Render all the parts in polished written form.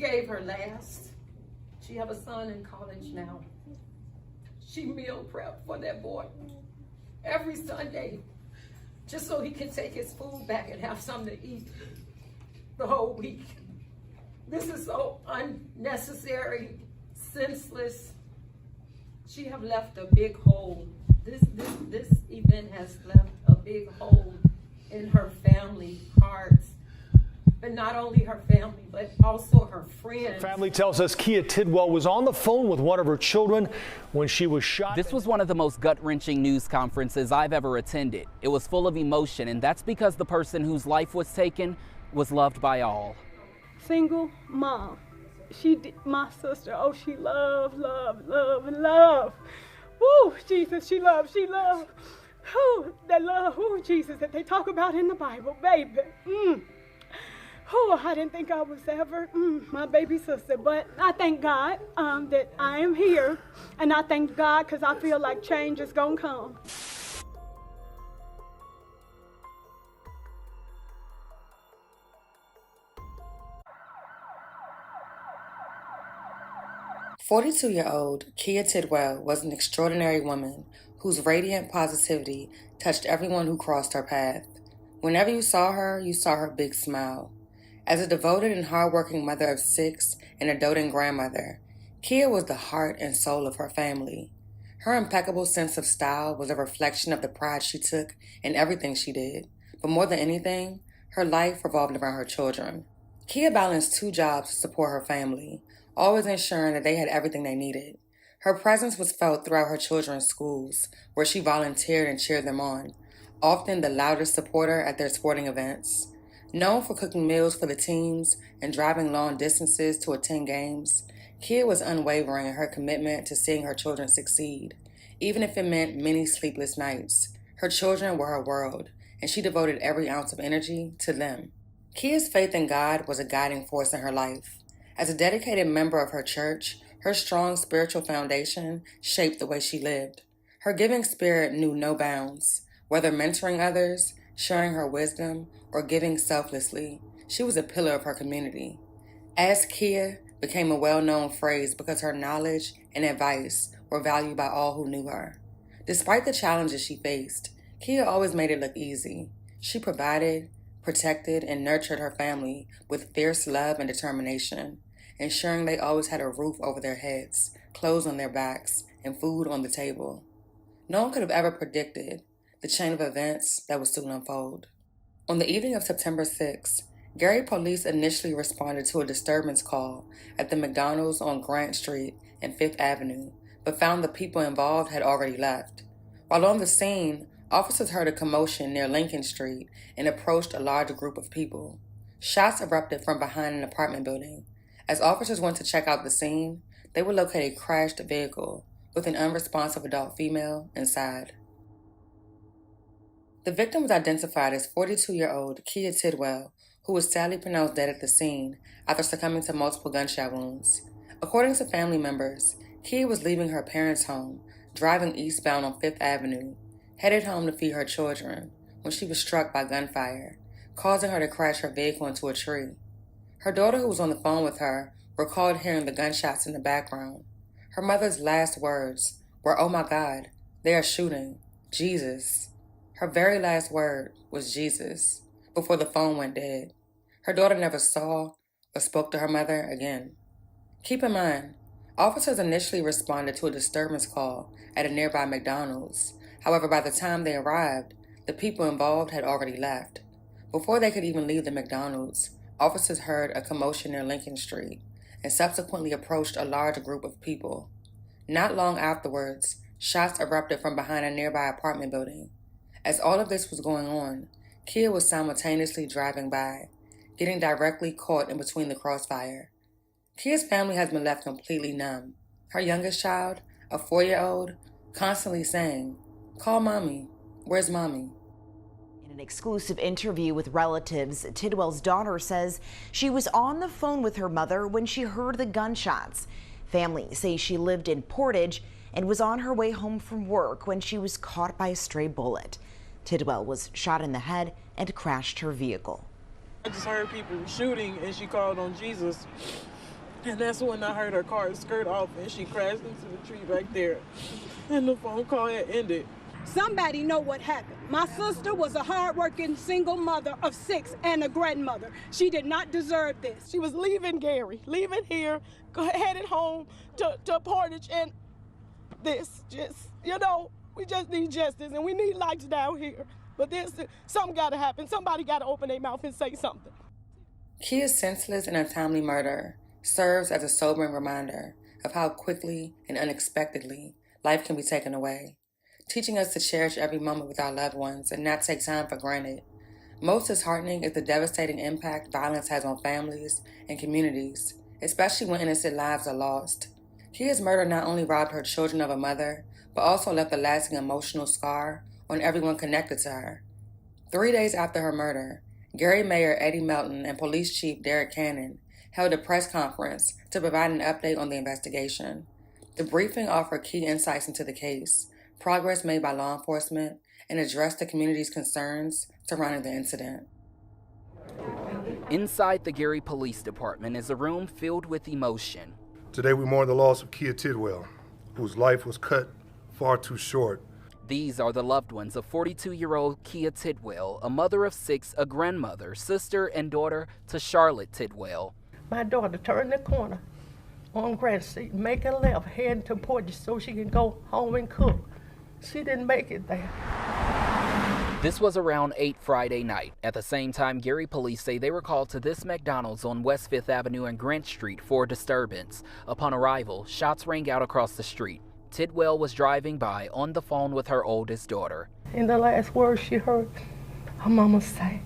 gave her last. She have a son in college now. She meal prep for that boy every Sunday, just so he can take his food back and have something to eat the whole week. This is so unnecessary, senseless. She have left a big hole. This event has left a big hole in her family hearts. But not only her family, but also her friends. Family tells us Kia Tidwell was on the phone with one of her children when she was shot. This was one of the most gut-wrenching news conferences I've ever attended. It was full of emotion, and that's because the person whose life was taken was loved by all. Single mom. My sister, oh, she love. Woo, Jesus, she love. Who that love, who Jesus that they talk about in the Bible, baby. Oh, I didn't think I was ever my baby sister, but I thank God that I am here, and I thank God because I feel like change is gonna come. "42-year-old Kia Tidwell was an extraordinary woman whose radiant positivity touched everyone who crossed her path. Whenever you saw her big smile. As a devoted and hardworking mother of 6 and a doting grandmother, Kia was the heart and soul of her family. Her impeccable sense of style was a reflection of the pride she took in everything she did, but more than anything, her life revolved around her children. Kia balanced 2 jobs to support her family, always ensuring that they had everything they needed. Her presence was felt throughout her children's schools, where she volunteered and cheered them on, often the loudest supporter at their sporting events. Known for cooking meals for the teams and driving long distances to attend games, Kia was unwavering in her commitment to seeing her children succeed, even if it meant many sleepless nights. Her children were her world, and she devoted every ounce of energy to them. Kia's faith in God was a guiding force in her life. As a dedicated member of her church, her strong spiritual foundation shaped the way she lived. Her giving spirit knew no bounds. Whether mentoring others, sharing her wisdom, or giving selflessly, she was a pillar of her community. "Ask Kia" became a well-known phrase because her knowledge and advice were valued by all who knew her. Despite the challenges she faced, Kia always made it look easy. She provided, protected, and nurtured her family with fierce love and determination, ensuring they always had a roof over their heads, clothes on their backs, and food on the table. No one could have ever predicted the chain of events that would soon unfold. On the evening of September 6th, Gary police initially responded to a disturbance call at the McDonald's on Grant Street and 5th Avenue, but found the people involved had already left. While on the scene, officers heard a commotion near Lincoln Street and approached a large group of people. Shots erupted from behind an apartment building. As officers went to check out the scene, they would locate a crashed vehicle with an unresponsive adult female inside. The victim was identified as 42-year-old Kia Tidwell, who was sadly pronounced dead at the scene after succumbing to multiple gunshot wounds. According to family members, Kia was leaving her parents' home, driving eastbound on 5th Avenue, headed home to feed her children, when she was struck by gunfire, causing her to crash her vehicle into a tree. Her daughter, who was on the phone with her, recalled hearing the gunshots in the background. Her mother's last words were, "Oh my God, they are shooting. Jesus." Her very last word was Jesus, before the phone went dead. Her daughter never saw or spoke to her mother again. Keep in mind, officers initially responded to a disturbance call at a nearby McDonald's. However, by the time they arrived, the people involved had already left. Before they could even leave the McDonald's, officers heard a commotion near Lincoln Street and subsequently approached a large group of people. Not long afterwards, shots erupted from behind a nearby apartment building. As all of this was going on, Kia was simultaneously driving by, getting directly caught in between the crossfire. Kia's family has been left completely numb. Her youngest child, a 4-year-old, constantly saying, "Call mommy, where's mommy?" In an exclusive interview with relatives, Tidwell's daughter says she was on the phone with her mother when she heard the gunshots. Family say she lived in Portage and was on her way home from work when she was caught by a stray bullet. Tidwell was shot in the head and crashed her vehicle. I just heard people shooting and she called on Jesus. And that's when I heard her car skirt off and she crashed into the tree back there. And the phone call had ended. Somebody know what happened. My sister was a hardworking single mother of 6 and a grandmother. She did not deserve this. She was leaving Gary, leaving here, headed home to Portage, and this just, we just need justice and we need lights down here. But something got to happen. Somebody got to open their mouth and say something. Kia's senseless and untimely murder serves as a sobering reminder of how quickly and unexpectedly life can be taken away, teaching us to cherish every moment with our loved ones and not take time for granted. Most disheartening is the devastating impact violence has on families and communities, especially when innocent lives are lost. Kia's murder not only robbed her children of a mother, but also left a lasting emotional scar on everyone connected to her. 3 days after her murder, Gary Mayor Eddie Melton and Police Chief Derek Cannon held a press conference to provide an update on the investigation. The briefing offered key insights into the case, progress made by law enforcement, and addressed the community's concerns surrounding the incident. Inside the Gary Police Department is a room filled with emotion. Today we mourn the loss of Kia Tidwell, whose life was cut far too short. These are the loved ones of 42-year-old Kia Tidwell, a mother of 6, a grandmother, sister, and daughter to Charlotte Tidwell. My daughter turned the corner on Grand Street, make a left, heading to Portage so she can go home and cook. She didn't make it there. This was around 8 Friday night. At the same time, Gary police say they were called to this McDonald's on West 5th Avenue and Grant Street for a disturbance. Upon arrival, shots rang out across the street. Tidwell was driving by on the phone with her oldest daughter. In the last words she heard her mama say,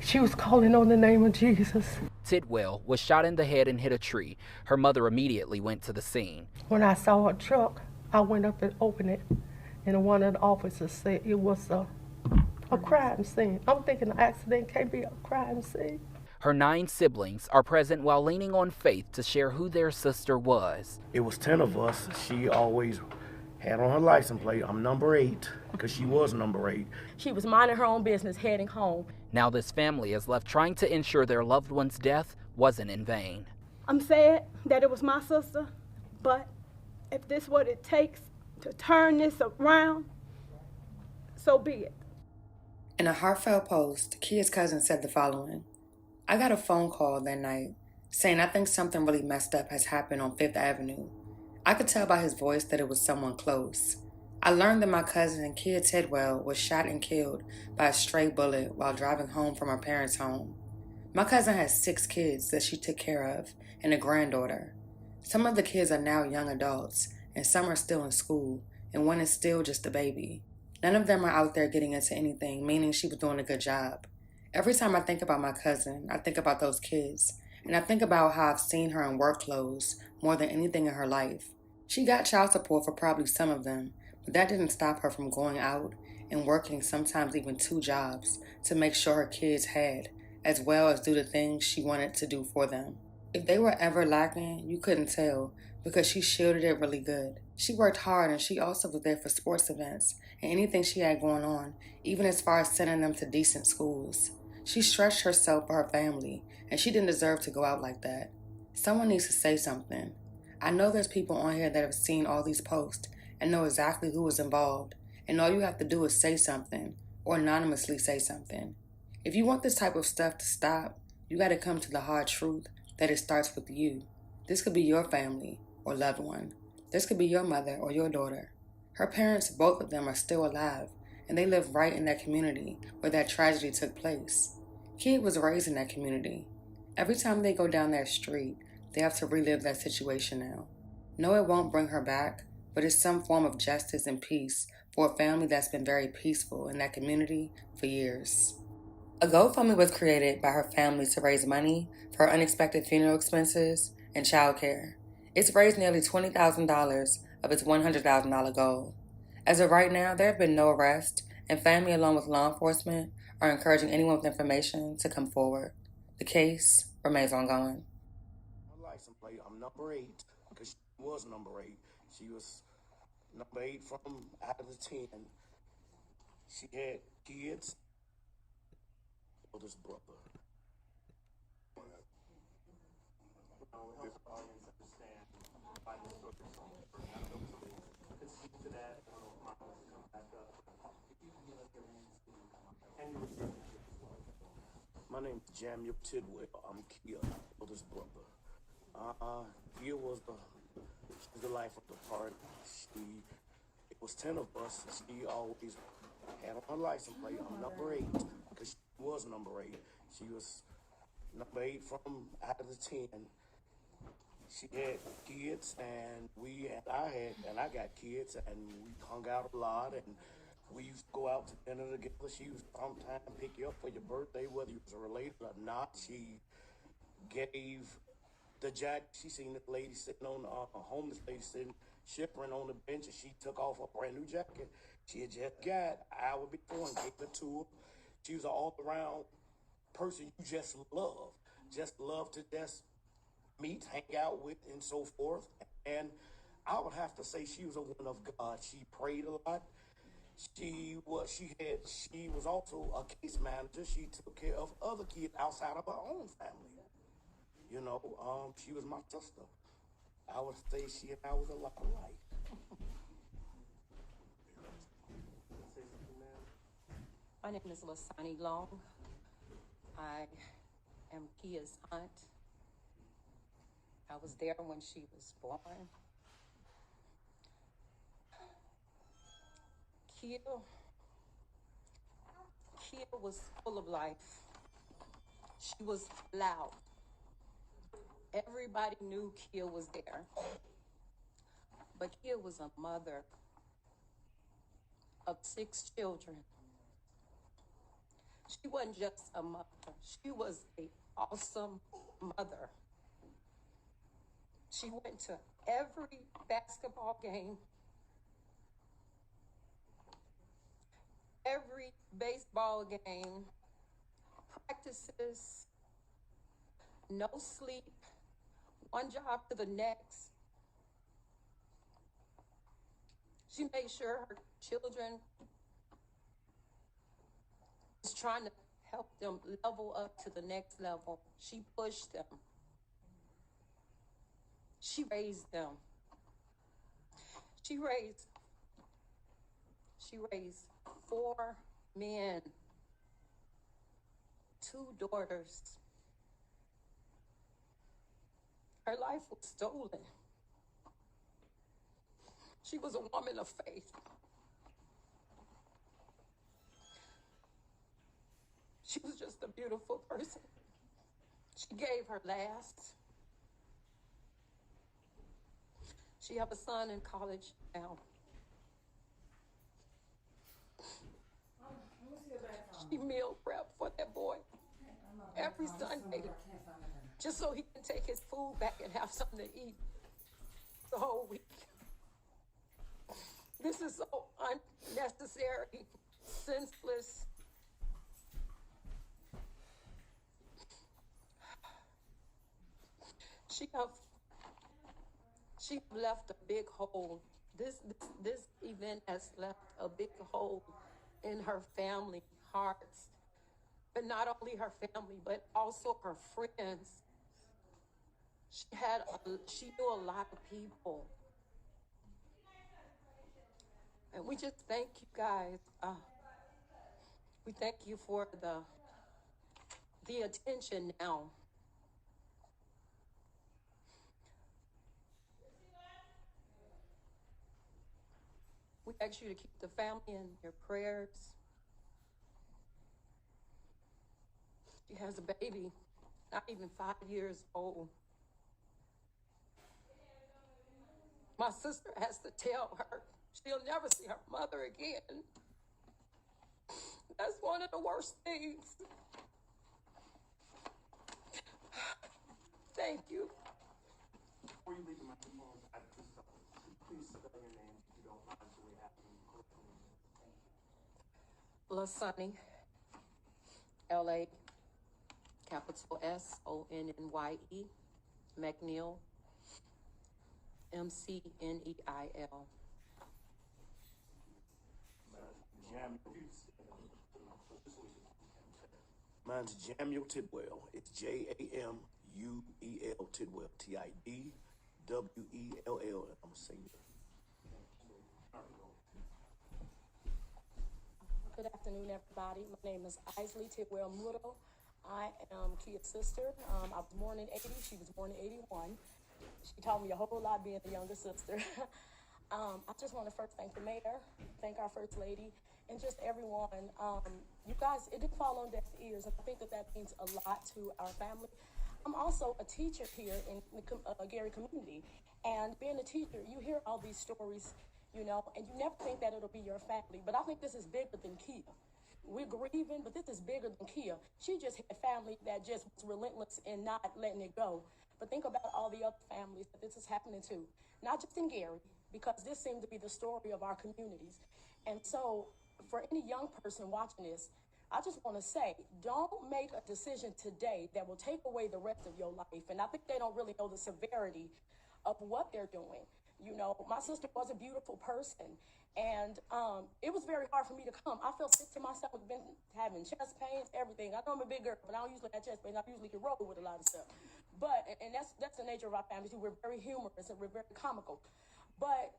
she was calling on the name of Jesus. Tidwell was shot in the head and hit a tree. Her mother immediately went to the scene. When I saw her truck, I went up and opened it, and one of the officers said it was a crime scene. I'm thinking an accident can't be a crime scene. Her 9 siblings are present while leaning on faith to share who their sister was. It was 10 of us. She always had on her license plate, I'm number 8, because she was number 8. She was minding her own business, heading home. Now this family is left trying to ensure their loved one's death wasn't in vain. I'm sad that it was my sister, but if this is what it takes to turn this around, so be it. In a heartfelt post, Kia's cousin said the following: I got a phone call that night saying I think something really messed up has happened on 5th Avenue. I could tell by his voice that it was someone close. I learned that my cousin, Kia Tidwell, was shot and killed by a stray bullet while driving home from her parents' home. My cousin has 6 kids that she took care of and a granddaughter. Some of the kids are now young adults, and some are still in school, and one is still just a baby. None of them are out there getting into anything, meaning she was doing a good job. Every time I think about my cousin, I think about those kids, and I think about how I've seen her in work clothes more than anything in her life. She got child support for probably some of them, but that didn't stop her from going out and working sometimes even 2 jobs to make sure her kids had, as well as do the things she wanted to do for them. If they were ever lacking, you couldn't tell because she shielded it really good. She worked hard, and she also was there for sports events and anything she had going on, even as far as sending them to decent schools. She stretched herself for her family, and she didn't deserve to go out like that. Someone needs to say something. I know there's people on here that have seen all these posts and know exactly who was involved, and all you have to do is say something, or anonymously say something. If you want this type of stuff to stop, you gotta come to the hard truth that it starts with you. This could be your family or loved one. This could be your mother or your daughter. Her parents, both of them, are still alive, and they live right in that community where that tragedy took place. Kia was raised in that community. Every time they go down that street, they have to relive that situation now. No, it won't bring her back, but it's some form of justice and peace for a family that's been very peaceful in that community for years. A GoFundMe was created by her family to raise money for her unexpected funeral expenses and childcare. It's raised nearly $20,000 of its $100,000 goal. As of right now, there have been no arrests, and family along with law enforcement are encouraging anyone with information to come forward. The case remains ongoing. My license plate, I'm number 8, because she was number 8. She was number 8 from out of the 10. She had kids. Oldest brother. know, it helps our audience understand why this story is so important. I don't know if somebody could speak to that. I don't know if Mom wants to come back up. If you can give us your name so you can come up. And your relationship as well. My name is Jamil Tidwell. I'm Kia, oldest brother. Kia was the life of the party. It was 10 of us. She always had on her license plate. I'm number 8 because she was number 8. She was number 8 from out of the 10. She had kids, and I got kids, and we hung out a lot, and we used to go out to dinner together. She used to sometimes pick you up for your birthday, whether you was related or not. She gave the jacket. She seen the lady sitting on a homeless lady sitting shivering on the bench, and she took off a brand new jacket she had just got an hour before and gave it to her. She was an all-around person you just love to just meet, hang out with, and so forth. And I would have to say she was a woman of God. She prayed a lot. She was also a case manager. She took care of other kids outside of her own family. You know, she was my sister. I would say she and I was a lot alike. Say something, ma'am. My name is Lasani Long. I am Kia's aunt. I was there when she was born. Kia was full of life. She was loud. Everybody knew Kia was there. But Kia was a mother of 6 children. She wasn't just a mother. She was an awesome mother. She went to every basketball game, every baseball game, practices, no sleep, one job to the next. She made sure her children was trying to help them level up to the next level. She pushed them. She raised them. She raised 4 men, 2 daughters. Her life was stolen. She was a woman of faith. She was just a beautiful person. She gave her last. She have a son in college now. She meal prep for that boy every Sunday, just so he can take his food back and have something to eat the whole week. This is so unnecessary, senseless. She left a big hole. This event has left a big hole in her family hearts, but not only her family, but also her friends. She knew a lot of people, and we just thank you guys. We thank you for the attention now. We ask you to keep the family in your prayers. She has a baby, not even 5 years old. My sister has to tell her she'll never see her mother again. That's one of the worst things. Thank you. Before you leave the microphone, I just please spell your name if you don't mind, so we have them correctly. Lasani, L-A, capital S-O-N-N-Y-E, McNeil, M-C-N-E-I-L. Mine's Jamil Tidwell. It's Jamuel. Tidwell, Tidwell, Tidwell, and I'm a senior. Good afternoon, everybody. My name is Isley Tidwell Muro. I am Kia's sister. I was born in 80. She was born in 81. She taught me a whole lot being the younger sister. I just want to first thank the mayor, thank our first lady, and just everyone. You guys, it didn't fall on deaf ears, and I think that means a lot to our family. I'm also a teacher here in the Gary community, and being a teacher, you hear all these stories, you know, and you never think that it'll be your family. But I think this is bigger than Kia. We're grieving, but this is bigger than Kia. She just had family that just was relentless in not letting it go. But think about all the other families that this is happening to, not just in Gary, because this seemed to be the story of our communities. And so for any young person watching this, I just want to say, don't make a decision today that will take away the rest of your life. And I think they don't really know the severity of what they're doing. You know, my sister was a beautiful person, and it was very hard for me to come. I felt sick to myself, been having chest pains, everything. I know I'm a big girl, but I don't usually have chest pains. I usually can roll with a lot of stuff. But, and that's the nature of our family too. We're very humorous and we're very comical. But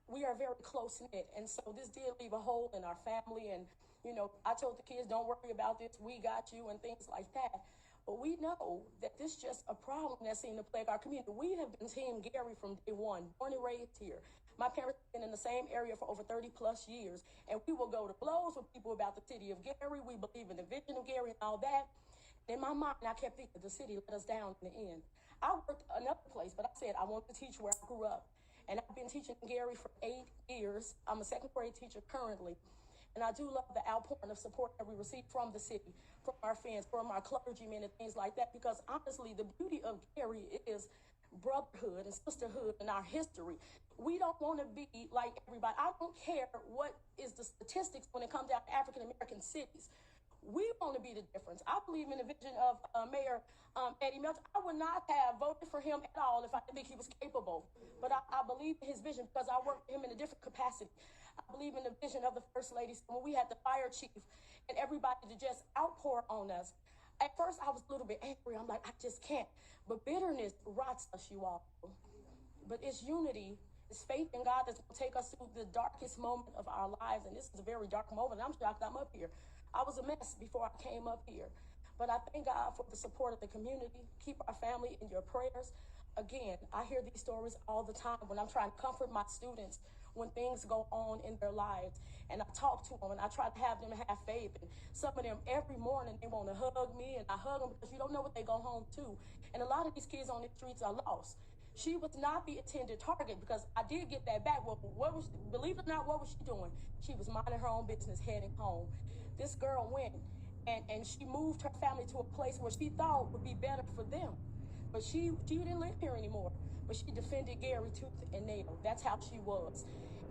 we are very close-knit, and so this did leave a hole in our family. And you know, I told the kids, don't worry about this, we got you, and things like that. But we know that this is just a problem that seemed to plague our community. We have been Team Gary from day one, born and raised here. My parents have been in the same area for over 30 plus years, and we will go to blows with people about the city of Gary. We believe in the vision of Gary and all that. In my mind, I kept thinking the city let us down in the end. I worked another place, but I said I want to teach where I grew up. And I've been teaching in Gary for 8 years. I'm a second grade teacher currently. And I do love the outpouring of support that we receive from the city, from our fans, from our clergymen and things like that. Because honestly, the beauty of Gary is brotherhood and sisterhood in our history. We don't want to be like everybody. I don't care what is the statistics when it comes down to African American cities. We want to be the difference. I believe in the vision of Mayor Eddie Melton. I would not have voted for him at all if I didn't think he was capable. But I believe in his vision because I worked with him in a different capacity. I believe in the vision of the First Lady. So when we had the fire chief and everybody to just outpour on us, at first I was a little bit angry. I'm like, I just can't. But bitterness rots us, you all. But it's unity. It's faith in God that's going to take us through the darkest moment of our lives. And this is a very dark moment. I'm shocked I'm up here. I was a mess before I came up here. But I thank God for the support of the community. Keep our family in your prayers. Again, I hear these stories all the time when I'm trying to comfort my students when things go on in their lives. And I talk to them and I try to have them have faith. And some of them every morning, they want to hug me, and I hug them because you don't know what they go home to. And a lot of these kids on the streets are lost. She was not the intended target because I did get that back. Well, believe it or not, what was she doing? She was minding her own business, heading home. This girl went and she moved her family to a place where she thought would be better for them. But she didn't live here anymore. But she defended Gary tooth and nail. That's how she was.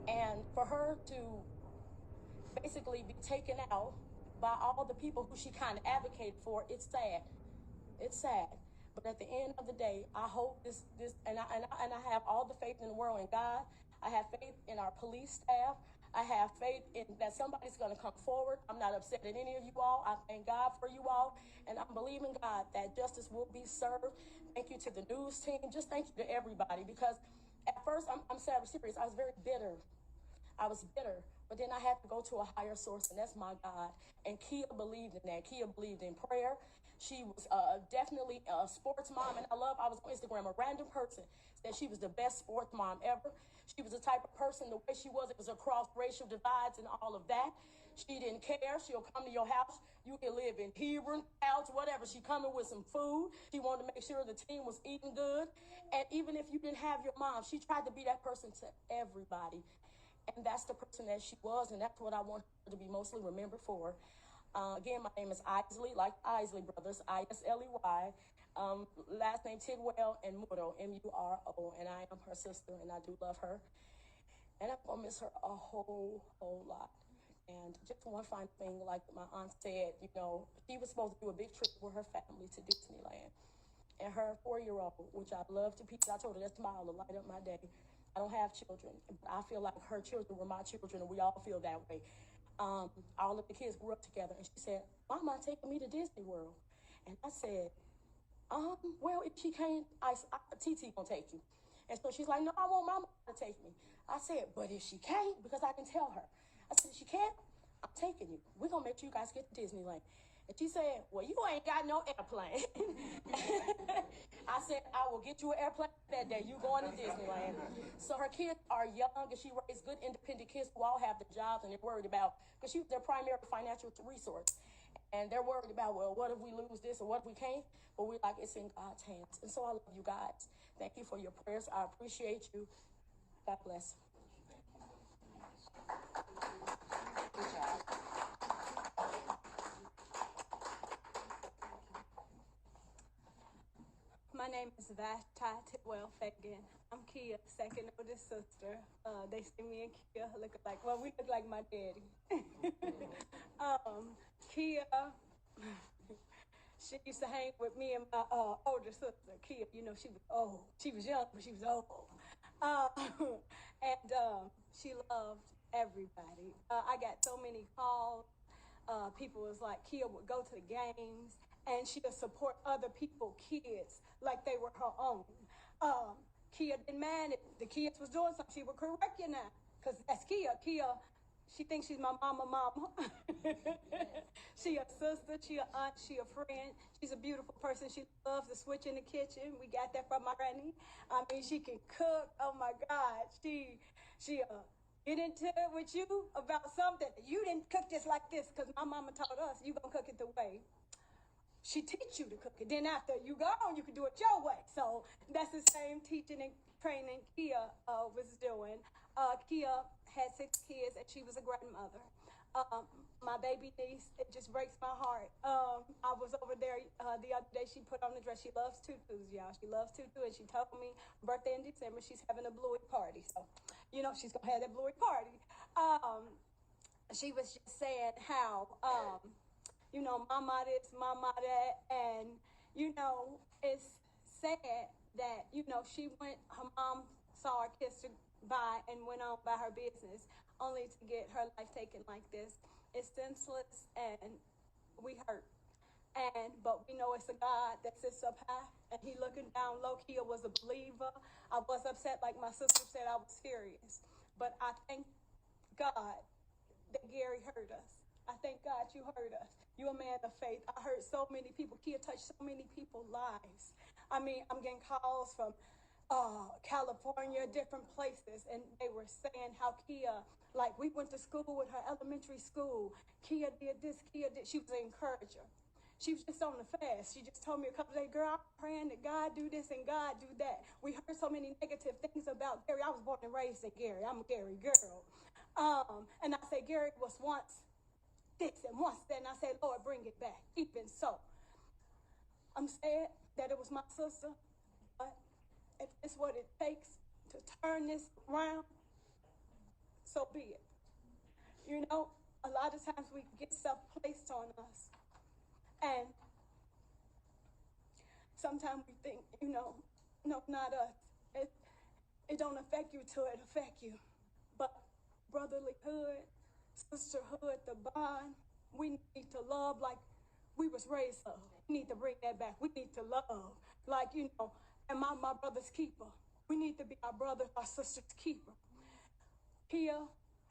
And for her to basically be taken out by all the people who she kind of advocated for, it's sad. It's sad. But at the end of the day, I hope this and I have all the faith in the world in God. I have faith in our police staff. I have faith in that somebody's going to come forward. I'm not upset at any of you all. I thank God for you all, and I'm believing God that justice will be served. Thank you to the news team. Just thank you to everybody, because at first I'm serious. I was very bitter. I was bitter, but then I had to go to a higher source, and that's my God. And Kia believed in that. Kia believed in prayer. She was definitely a sports mom, and I was on Instagram, a random person said she was the best sports mom ever. She was the type of person, the way she was, it was across racial divides and all of that. She didn't care. She'll come to your house. You can live in Hebron, couch, whatever. She coming with some food. She wanted to make sure the team was eating good. And even if you didn't have your mom, she tried to be that person to everybody. And that's the person that she was, and that's what I want her to be mostly remembered for. Again, my name is Isley, like Isley Brothers, Isley. Last name Tidwell and Muro, Muro, and I am her sister, and I do love her. And I'm going to miss her a whole lot. And just one final thing, like my aunt said, you know, she was supposed to do a big trip with her family to Disneyland. And her 4-year-old, which I love to pieces, I told her that smile will light up my day. I don't have children, but I feel like her children were my children, and we all feel that way. All of the kids grew up together, and she said, Mama taking me to Disney World. And I said, Well, if she can't, TT gonna take you. And so she's like, no, I want my mom to take me. I said, but if she can't, because I can tell her. I said, she can't, I'm taking you. We're gonna make sure you guys get to Disneyland. And she said, well, you ain't got no airplane. I said, I will get you an airplane that day. You going to Disneyland. So her kids are young, and she raised good, independent kids who all have their jobs, and they're worried about, because she's their primary financial resource. And they're worried about, well, what if we lose this or what if we can't? But we're like, it's in God's hands. And so I love you guys. Thank you for your prayers. I appreciate you. God bless. Good job. My name is Vashti Tidwell Fagan. I'm Kia's second oldest sister. They see me and Kia look like, well, we look like my daddy. Kia, she used to hang with me and my older sister, Kia. You know, she was old. She was young, but she was old. She loved everybody. I got so many calls. People was like, Kia would go to the games and she would support other people's kids like they were her own. Kia didn't mind if the kids was doing something, she would correct you now. Because that's Kia. Kia, she thinks she's my mama. She a sister, she a aunt, she a friend. She's a beautiful person. She loves to switch in the kitchen. We got that from my granny. I mean, she can cook. Oh my God. She get into it with you about something. You didn't cook this like this because my mama taught us you gonna cook it the way she teach you to cook it. Then after you go on, you can do it your way. So that's the same teaching and training Kia was doing. Kia had 6 kids and she was a grandmother. My baby niece, it just breaks my heart. I was over there the other day. She put on the dress. She loves tutus, y'all. She loves tutu, and she told me birthday in December. She's having a bluey party, so you know she's gonna have that bluey party. She was just saying how you know, mama this, mama that, and you know it's sad that you know she went. Her mom saw her kiss her by and went on by her business, only to get her life taken like this. It's senseless, and we hurt. But we know it's a God that sits up high, and He looking down low. Kia was a believer. I was upset, like my sister said, I was furious. But I thank God that Gary heard us. I thank God you heard us. You're a man of faith. I heard so many people. Kia touched so many people's lives. I mean, I'm getting calls from California, different places, and they were saying how Kia, like we went to school with her, elementary school. Kia did this, Kia did. She was an encourager. She was just on the fast. She just told me a couple days, girl, I'm praying that God do this and God do that. We heard so many negative things about Gary. I was born and raised in Gary. I'm a Gary girl. And I say, Gary was once this and once that. And I say, Lord, bring it back. Even so. I'm sad that it was my sister, but if it's what it takes to turn this around, so be it. You know, a lot of times we get stuff placed on us. And sometimes we think, you know, no, not us. It don't affect you till it affect you. But brotherlyhood, sisterhood, the bond, we need to love like we was raised up. We need to bring that back. We need to love like, you know, am I my brother's keeper? We need to be our brother, our sister's keeper. Kia,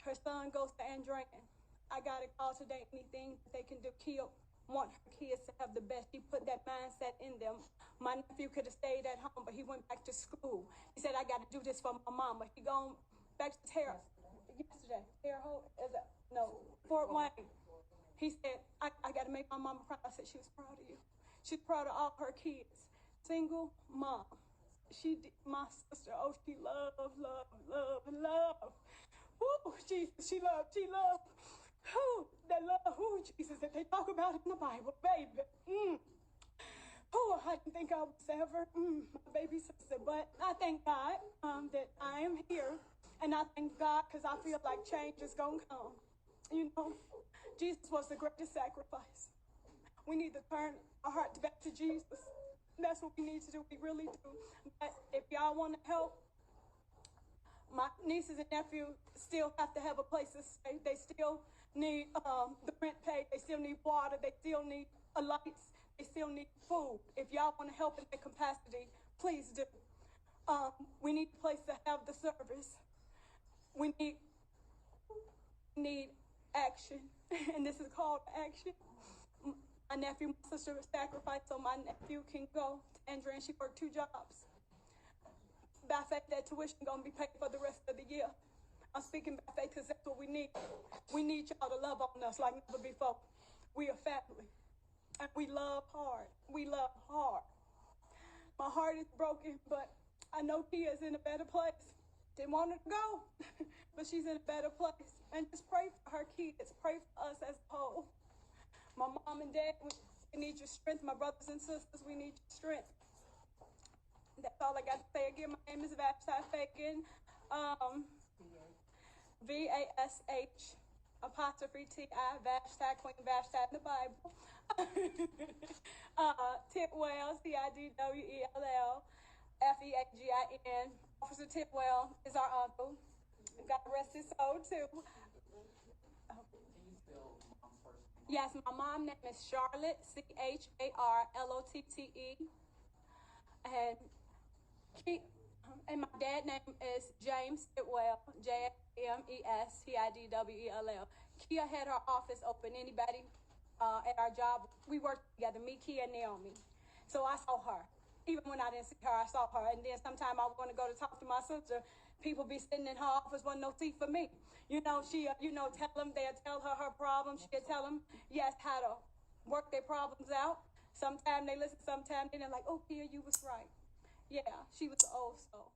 her son goes to Andrean. I got a call today, anything that they can do. Kia want her kids to have the best. She put that mindset in them. My nephew could have stayed at home, but he went back to school. He said, I got to do this for my mama. He gone back to yesterday. Terre Haute? No, Fort Wayne. He said, I got to make my mama proud. I said, she was proud of you. She's proud of all her kids. Single mom. My sister, oh, she love. Woo, Jesus, she loved. Who that love, who Jesus that they talk about in the Bible, baby. Oh, I didn't think I was ever my baby sister, but I thank God that I am here, and I thank God because I feel like change is gonna come. You know, Jesus was the greatest sacrifice. We need to turn our hearts back to Jesus. That's what we need to do. We really do. But if y'all want to help, my nieces and nephews still have to have a place to stay. They still need the rent paid. They still need water. They still need lights. They still need food. If y'all want to help in that capacity, please do. We need a place to have the service. We need action, and this is called action. My nephew, my sister sacrificed so my nephew can go to Andrea, and she worked 2 jobs. By faith, that tuition gonna be paid for the rest of the year. I'm speaking by faith because that's what we need. We need y'all to love on us like never before. We are family, and we love hard. We love hard. My heart is broken, but I know Kia's in a better place. Didn't want her to go, but she's in a better place. And just pray for her kids. Pray for us as a whole. My mom and dad, we need your strength. My brothers and sisters, we need your strength. That's all I got to say. Again, my name is Vash Fagan. VASH apostrophe TI, Vash Queen, Vash in the Bible. Tidwell, CIDWELL, FEAGIN. Officer Tidwell is our uncle. God rest his soul too. Yes, my mom's name is Charlotte, CHARLOTTE. And my dad's name is James Tidwell, JAMESTIDWELL. Kia had her office open. Anybody at our job, we worked together, me, Kia, and Naomi. So I saw her. Even when I didn't see her, I saw her. And then sometime I want to go to talk to my sister. People be sitting in her office, wasn't no seat for me. You know, she, they'll tell her problems. She'll tell them, yes, how to work their problems out. Sometimes they listen, sometimes they're like, oh, Kia, you was right. Yeah, she was the old soul.